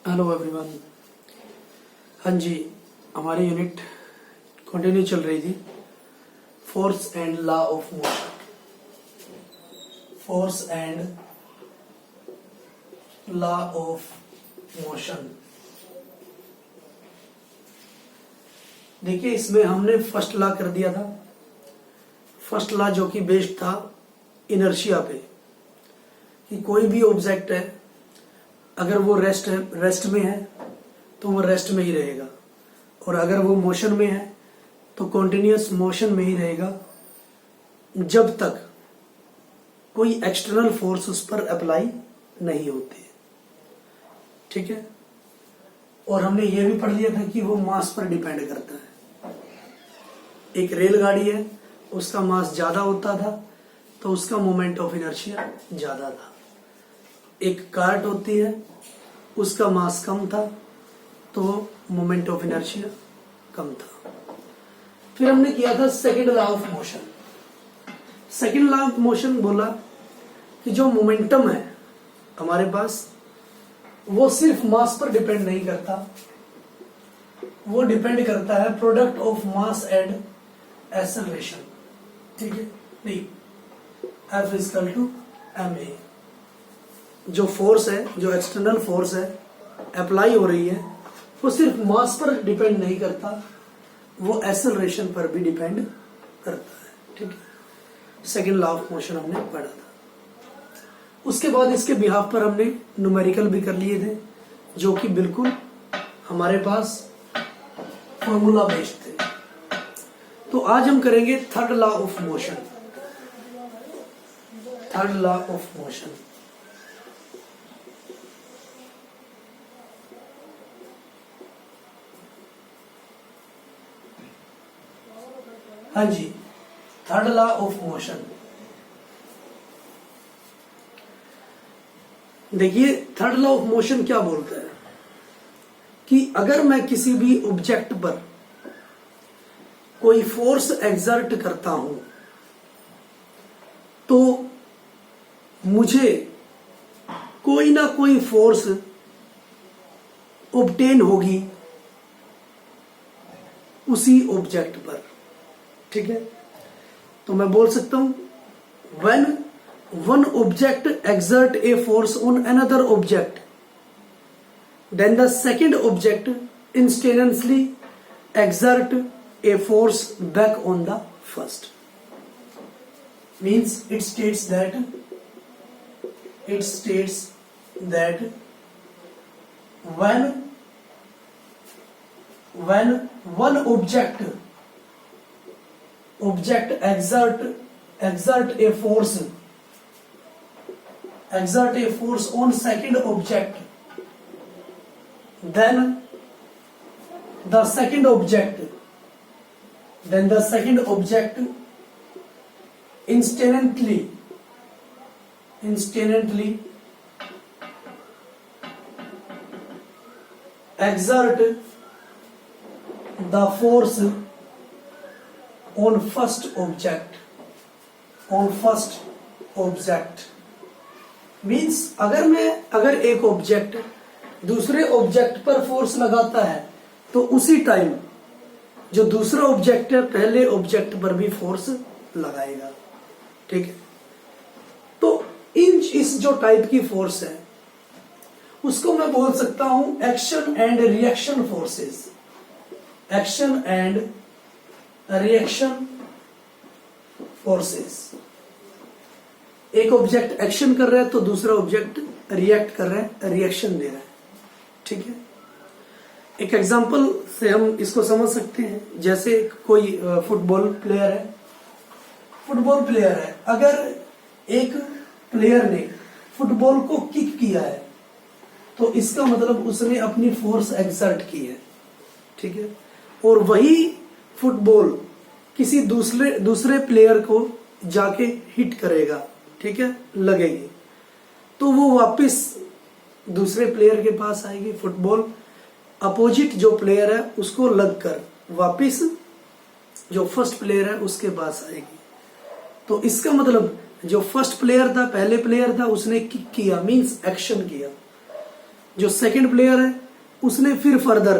Hello everyone. हाँ जी, हमारी unit continue चल रही थी force and law of motion. Force and law of motion. देखिए, इसमें हमने फर्स्ट लॉ कर दिया था। फर्स्ट लॉ जो कि बेस्ड था इनर्शिया पे, कि कोई भी ऑब्जेक्ट है अगर वो रेस्ट में है तो वो रेस्ट में ही रहेगा, और अगर वो मोशन में है तो कॉन्टिन्यूअस मोशन में ही रहेगा जब तक कोई एक्सटर्नल फोर्स उस पर अप्लाई नहीं होती है। ठीक है। और हमने ये भी पढ़ लिया था कि वो मास पर डिपेंड करता है। एक रेलगाड़ी है, उसका मास ज्यादा होता था तो उसका मोमेंट ऑफ इनर्शिया ज्यादा था। एक कार्ट होती है, उसका मास कम था तो मोमेंट ऑफ इनर्शिया कम था। फिर हमने किया था second law of motion. Second law of motion बोला कि जो मोमेंटम है हमारे पास, वो सिर्फ मास पर डिपेंड नहीं करता, वो डिपेंड करता है product of mass and acceleration. ठीक है। नहीं, F इक्वल टू ma। जो फोर्स है, जो एक्सटर्नल फोर्स है अप्लाई हो रही है, वो सिर्फ मास पर डिपेंड नहीं करता, वो एक्सेलरेशन पर भी डिपेंड करता है। ठीक है। सेकंड लॉ ऑफ मोशन हमने पढ़ा था। उसके बाद इसके बिहाफ पर हमने न्यूमेरिकल भी कर लिए थे, जो कि बिल्कुल हमारे पास फॉर्मूला बेस्ड थे। तो आज हम करेंगे third law of motion. Third law of motion. हाँ जी, थर्ड लॉ ऑफ मोशन। देखिए, थर्ड लॉ ऑफ मोशन क्या बोलता है कि अगर मैं किसी भी ऑब्जेक्ट पर कोई फोर्स एक्सर्ट करता हूं तो मुझे कोई ना कोई फोर्स ऑब्टेन होगी उसी ऑब्जेक्ट पर। ठीक है। तो मैं बोल सकता हूं, when one object exert a force on another object, then the second object instantaneously exert a force back on the first. Means it states that when one object exert a force on second object, then the second object instantly exert the force on first object। Means अगर एक object दूसरे object पर force लगाता है तो उसी time जो दूसरा ऑब्जेक्ट है पहले ऑब्जेक्ट पर भी फोर्स लगाएगा। ठीक है। तो इस जो टाइप की फोर्स है उसको मैं बोल सकता हूं action and reaction forces. Action and reaction forces. एक ऑब्जेक्ट एक्शन कर रहा है तो दूसरा ऑब्जेक्ट रिएक्ट कर रहा है, रिएक्शन दे रहा है। ठीक है। एक एग्जांपल से हम इसको समझ सकते हैं। जैसे कोई फुटबॉल प्लेयर है, अगर एक प्लेयर ने फुटबॉल को किक किया है तो इसका मतलब उसने अपनी फोर्स एक्सर्ट की है। ठीक है। और वही फुटबॉल किसी दूसरे प्लेयर को जाके हिट करेगा, ठीक है, लगेगी, तो वो वापस दूसरे प्लेयर के पास आएगी। फुटबॉल अपोजिट जो प्लेयर है उसको लगकर वापस जो फर्स्ट प्लेयर है उसके पास आएगी। तो इसका मतलब जो फर्स्ट प्लेयर था, पहले प्लेयर था, उसने किक किया मींस एक्शन किया। जो सेकंड प्लेयर है उसने फिर फर्दर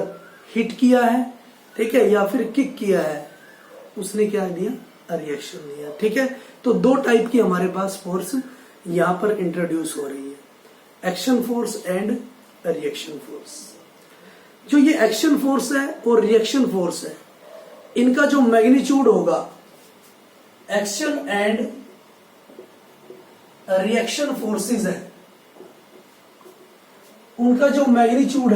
हिट किया है, ठीक है, या फिर किक किया है, उसने क्या दिया, रिएक्शन दिया, ठीक है। तो दो टाइप की हमारे पास फोर्स यहां पर इंट्रोड्यूस हो रही है, action force and reaction force. जो ये एक्शन फोर्स है और रिएक्शन फोर्स है, इनका जो मैग्नीट्यूड होगा, एक्शन एंड रिएक्शन फोर्सेस है, उनका जो मैग्नीट्यूड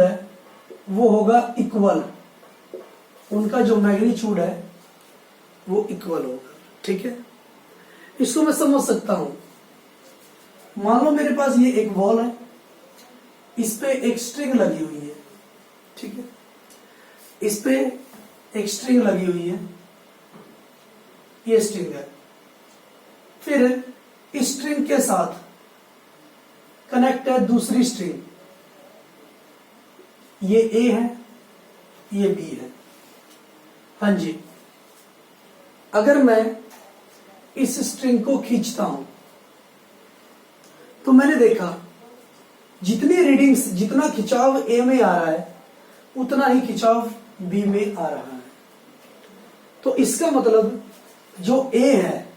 है वो होगा इक्वल, उनका जो मैग्नीट्यूड है वो इक्वल होगा, ठीक है। इसको मैं समझ सकता हूं, मान लो मेरे पास ये एक बॉल है, इस पे एक स्ट्रिंग लगी हुई है, ठीक है, इस पे एक स्ट्रिंग लगी हुई है, ये स्ट्रिंग है, फिर इस स्ट्रिंग के साथ कनेक्ट है दूसरी स्ट्रिंग, ये ए है, ये बी है। हाँ जी, अगर मैं इस स्ट्रिंग को खींचता हूं तो मैंने देखा जितनी रीडिंग्स, जितना खिंचाव ए में आ रहा है उतना ही खिंचाव बी में आ रहा है। तो इसका मतलब जो ए है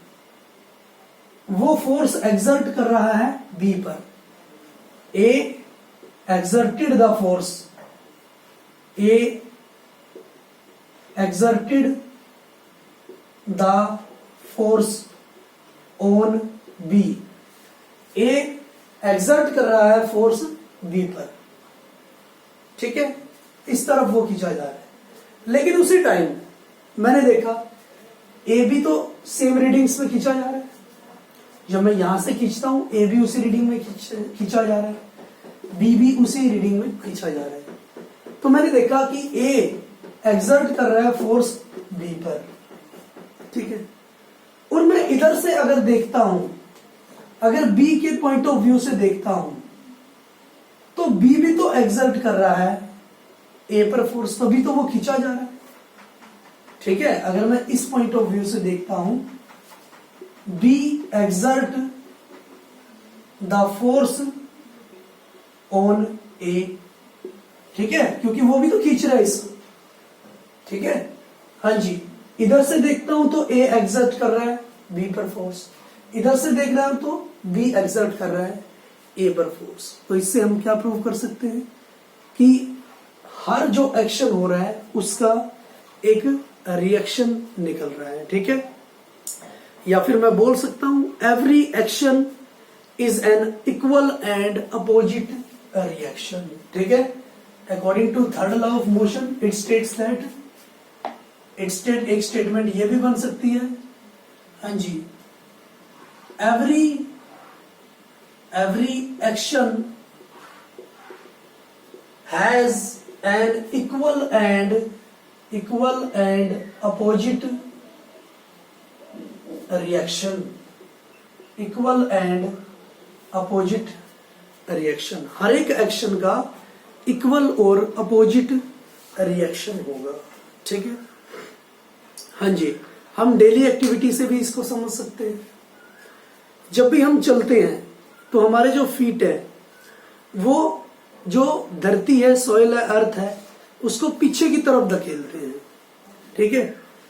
वो फोर्स एक्सर्ट कर रहा है बी पर, A exerted the force, A exerted the force on B, A exert कर रहा है फोर्स बी पर, ठीक है, इस तरफ वो खींचा जा रहा है। लेकिन उसी टाइम मैंने देखा ए भी तो सेम रीडिंग्स में खींचा जा रहा है, जब मैं यहां से खींचता हूं ए भी उसी रीडिंग में खींचा जा रहा है, बी भी उसी रीडिंग में खींचा जा रहा है। तो मैंने देखा कि ए एक्सर्ट कर रहा है फोर्स बी पर, ठीक है, और मैं इधर से अगर देखता हूं, अगर बी के पॉइंट ऑफ व्यू से देखता हूं तो बी भी तो एक्सर्ट कर रहा है ए पर फोर्स, तभी तो वो खींचा जा रहा है, ठीक है। अगर मैं इस पॉइंट ऑफ व्यू से देखता हूं, B exert the force on A, ठीक है, क्योंकि वो भी तो खींच रहा है इसको, ठीक है। हाँ जी, इधर से देखता हूं तो ए एक्सर्ट कर रहा है बी पर फोर्स, इधर से देख रहा हूं तो बी एक्सर्ट कर रहा है ए पर फोर्स। तो इससे हम क्या प्रूव कर सकते हैं कि हर जो एक्शन हो रहा है उसका एक रिएक्शन निकल रहा है, ठीक है। या फिर मैं बोल सकता हूं every action is an equal and opposite reaction, ठीक है। According to third law of motion it states that, एक स्टेटमेंट ये भी बन सकती है, हाँ जी, every action has an equal and opposite reaction, equal and opposite reaction। हर एक एक्शन का इक्वल और अपोजिट रिएक्शन होगा, ठीक है। हाँ जी, हम डेली एक्टिविटी से भी इसको समझ सकते हैं। जब भी हम चलते हैं तो हमारे जो फीट है वो जो धरती है, सॉइल है, अर्थ है, उसको पीछे की तरफ धकेलते हैं, ठीक है,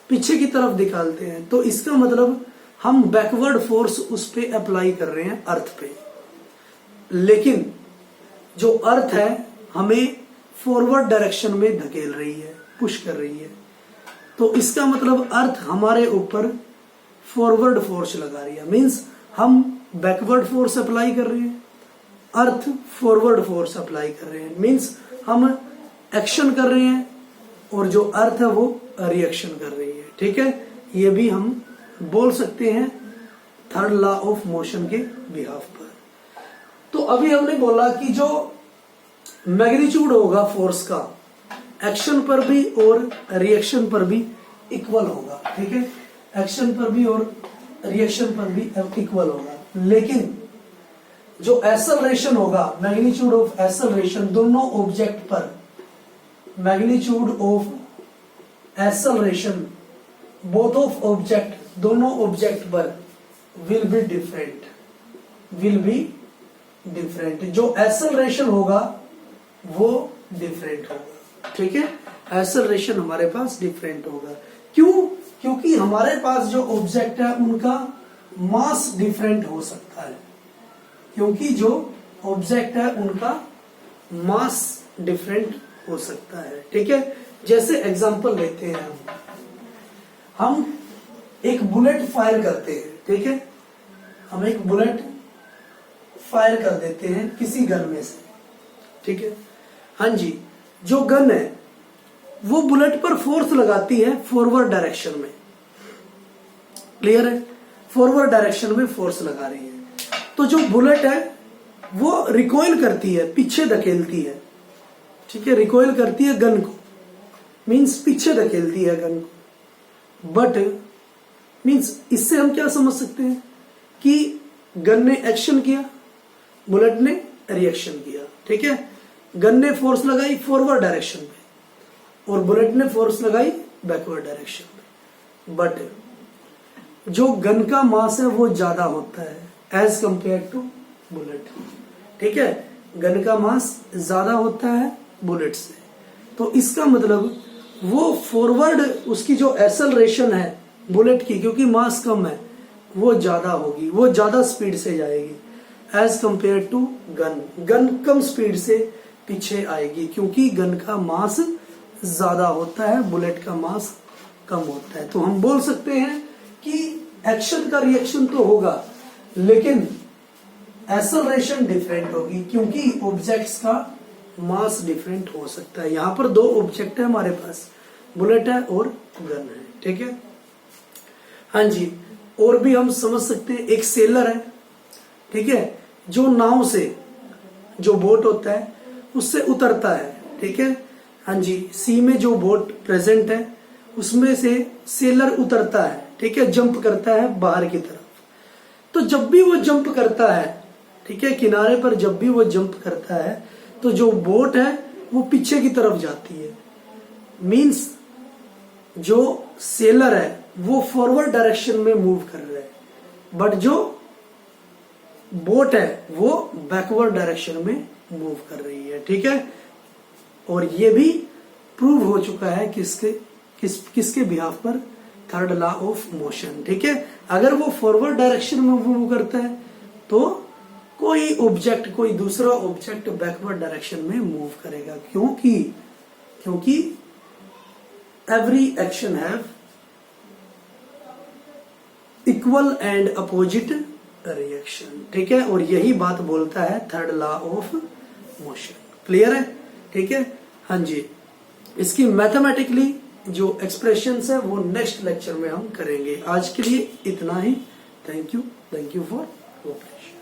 पीछे की तरफ निकालते हैं। तो इसका मतलब हम बैकवर्ड फोर्स उस पे अप्लाई कर रहे हैं अर्थ पे, लेकिन जो अर्थ है हमें फॉरवर्ड डायरेक्शन में धकेल रही है, पुश कर रही है। तो इसका मतलब अर्थ हमारे ऊपर फॉरवर्ड फोर्स लगा रही है, मींस हम बैकवर्ड फोर्स अप्लाई कर रहे हैं, अर्थ फॉरवर्ड फोर्स अप्लाई कर रहे हैं, मींस हम एक्शन कर रहे हैं और जो अर्थ है वो रिएक्शन कर रही है, ठीक है। ये भी हम बोल सकते हैं थर्ड लॉ ऑफ मोशन के बिहाफ पर। तो अभी हमने बोला कि जो मैग्नीट्यूड होगा फोर्स का एक्शन पर भी और रिएक्शन पर भी इक्वल होगा, ठीक है, एक्शन पर भी और रिएक्शन पर भी इक्वल होगा। लेकिन जो एक्सेलरेशन होगा, मैग्नीट्यूड ऑफ एक्सेलरेशन दोनों ऑब्जेक्ट पर, magnitude of acceleration both of object, दोनों ऑब्जेक्ट पर will be different, will be different, जो एक्सेलरेशन होगा वो डिफरेंट होगा। ठीक है, एक्सेलरेशन हमारे पास डिफरेंट होगा। क्यों? क्योंकि हमारे पास जो ऑब्जेक्ट है उनका मास डिफरेंट हो सकता है, क्योंकि जो ऑब्जेक्ट है उनका मास डिफरेंट हो सकता है। ठीक है, जैसे एग्जांपल लेते हैं हम एक बुलेट फायर करते हैं। ठीक है, हम एक बुलेट फायर कर देते हैं किसी गन में से। ठीक है, हाँ जी, जो गन है वो बुलेट पर फोर्स लगाती है फॉरवर्ड डायरेक्शन में। क्लियर है? फॉरवर्ड डायरेक्शन में फोर्स लगा रही है। तो जो बुलेट है वो रिकॉइल करती है, पीछे धकेलती है। ठीक है, रिकॉइल करती है गन को, मींस पीछे धकेलती है गन को। बट मींस इससे हम क्या समझ सकते हैं कि गन ने एक्शन किया, बुलेट ने रिएक्शन किया। ठीक है, गन ने फोर्स लगाई फॉरवर्ड डायरेक्शन में और बुलेट ने फोर्स लगाई बैकवर्ड डायरेक्शन में। बट जो गन का मास है वो ज्यादा होता है एज कंपेयर टू बुलेट। ठीक है, गन का मास ज्यादा होता है बुलेट से, तो इसका मतलब वो फॉरवर्ड उसकी जो एक्सेलरेशन है बुलेट की, क्योंकि मास कम है, वो ज्यादा होगी, वो ज्यादा स्पीड से जाएगी as compare to gun. Gun कम स्पीड से पीछे आएगी क्योंकि गन का मास ज्यादा होता है, बुलेट का मास कम होता है। तो हम बोल सकते हैं कि एक्शन का रिएक्शन तो होगा लेकिन एक्सेलरेशन डिफरेंट होगी, क्योंकि ऑब्जेक्ट्स का मास डिफरेंट हो सकता है। यहां पर दो ऑब्जेक्ट है हमारे पास, बुलेट है और गन है। ठीक है, हाँ जी, और भी हम समझ सकते हैं, एक सेलर है। ठीक है, जो नाव से, जो बोट होता है उससे उतरता है। ठीक है, हाँ जी, सी में जो बोट प्रेजेंट है उसमें से सेलर उतरता है। ठीक है, जंप करता है बाहर की तरफ। तो जब भी वो जंप करता है, ठीक है, किनारे पर जब भी वो जंप करता है तो जो बोट है वो पीछे की तरफ जाती है। मींस जो सेलर है वो फॉरवर्ड डायरेक्शन में मूव कर रहा है, बट जो बोट है वो बैकवर्ड डायरेक्शन में मूव कर रही है। ठीक है, और ये भी प्रूव हो चुका है किसके बिहाफ पर, थर्ड लॉ ऑफ मोशन। ठीक है, अगर वो फॉरवर्ड डायरेक्शन में मूव करता है तो कोई ऑब्जेक्ट, कोई दूसरा ऑब्जेक्ट बैकवर्ड डायरेक्शन में मूव करेगा, क्योंकि every action have equal and opposite reaction. ठीक है, और यही बात बोलता है third law of motion. Clear है? ठीक है, हाँ जी, इसकी मैथमेटिकली जो एक्सप्रेशंस है वो नेक्स्ट लेक्चर में हम करेंगे। आज के लिए इतना ही। Thank you for cooperation.